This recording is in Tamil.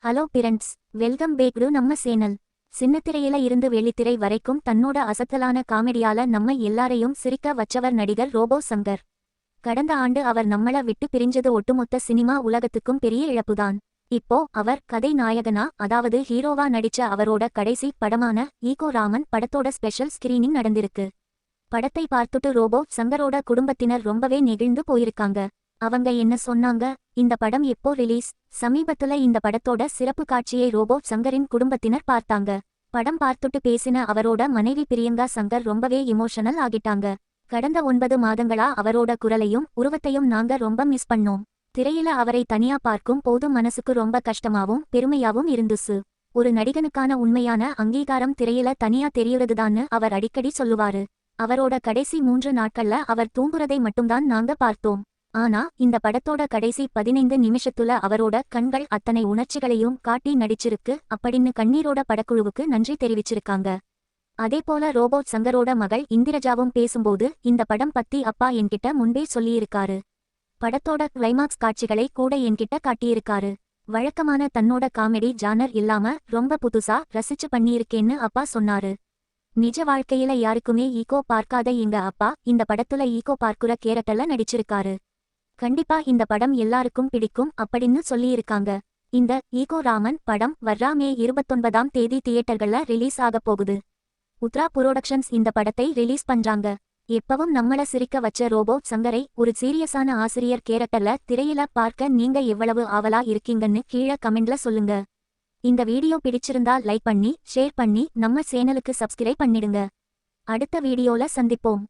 Hello friends, welcome back to நம்ம சேனல். சின்னத்திரையில இருந்து வெள்ளித்திரை வரைக்கும் தன்னோட அசத்தலான காமெடியால நம்ம எல்லாரையும் சிரிக்க வச்சவர் நடிகர் ரோபோ சங்கர். கடந்த ஆண்டு அவர் நம்மள விட்டு பிரிஞ்சது ஒட்டுமொத்த சினிமா உலகத்துக்கும் பெரிய இழப்புதான். இப்போ அவர் கதை நாயகனா, அதாவது ஹீரோவா நடிச்ச அவரோட கடைசி படமான ஈகோ ராமன் படத்தோட ஸ்பெஷல் ஸ்கிரீனிங் நடந்திருக்கு. படத்தை பார்த்துட்டு ரோபோ சங்கரோட குடும்பத்தினர் ரொம்பவே நெகிழ்ந்து போயிருக்காங்க. அவங்க என்ன சொன்னாங்க, இந்த படம் எப்போ ரிலீஸ்? சமீபத்துல இந்த படத்தோட சிறப்பு காட்சியை ரோபோ சங்கரின் குடும்பத்தினர் பார்த்தாங்க. படம் பார்த்துட்டு பேசின அவரோட மனைவி பிரியங்கா சங்கர் ரொம்பவே இமோஷனல் ஆகிட்டாங்க. கடந்த 9 மாதங்களா அவரோட குரலையும் உருவத்தையும் நாங்க ரொம்ப மிஸ் பண்ணோம். திரையில அவரை தனியா பார்க்கும் போது மனசுக்கு ரொம்ப கஷ்டமாவும் பெருமையாவும் இருந்துச்சு. ஒரு நடிகனுக்கான உண்மையான அங்கீகாரம் திரையில தனியா தெரியுறதுதான்னு அவர் அடிக்கடி சொல்லுவாரு. அவரோட கடைசி 3 நாட்கள்ல அவர் தூங்குறதை மட்டும்தான் நாங்க பார்த்தோம். ஆனா இந்த படத்தோட கடைசி 15 நிமிஷத்துல அவரோட கண்கள் அத்தனை உணர்ச்சிகளையும் காட்டி நடிச்சிருக்கு அப்படின்னு கண்ணீரோட படக்குழுவுக்கு நன்றி தெரிவிச்சிருக்காங்க. அதேபோல ரோபோ சங்கரோட மகள் இந்திரஜாவும் பேசும்போது இந்த படம் பத்தி அப்பா என்கிட்ட முன்பே சொல்லியிருக்காரு. படத்தோட கிளைமாக்ஸ் காட்சிகளை கூட என்கிட்ட காட்டியிருக்காரு. வழக்கமான தன்னோட காமெடி ஜானர் இல்லாம ரொம்ப புதுசா ரசிச்சு பண்ணியிருக்கேன்னு அப்பா சொன்னாரு. நிஜ வாழ்க்கையில யாருக்குமே ஈகோ பார்க்காத எங்க அப்பா இந்த படத்துல ஈகோ பார்க்குற கேரக்டர்ல நடிச்சிருக்காரு. கண்டிப்பா இந்த படம் எல்லாருக்கும் பிடிக்கும் அப்படின்னு சொல்லியிருக்காங்க. இந்த ஈகோ ராமன் படம் வர்ற மே 29ஆம் தேதி தியேட்டர்கள்ல ரிலீஸ் ஆக போகுது. உத்ரா புரோடக்ஷன்ஸ் இந்த படத்தை ரிலீஸ் பண்றாங்க. எப்பவும் நம்மள சிரிக்க வச்ச ரோபோ சங்கரை ஒரு சீரியஸான ஆசிரியர் கேரக்டர்ல திரையில பார்க்க நீங்க எவ்வளவு ஆவலா இருக்கீங்கன்னு கீழே கமெண்ட்ல சொல்லுங்க. இந்த வீடியோ பிடிச்சிருந்தா லைக் பண்ணி ஷேர் பண்ணி நம்ம சேனலுக்கு சப்ஸ்கிரைப் பண்ணிடுங்க. அடுத்த வீடியோல சந்திப்போம்.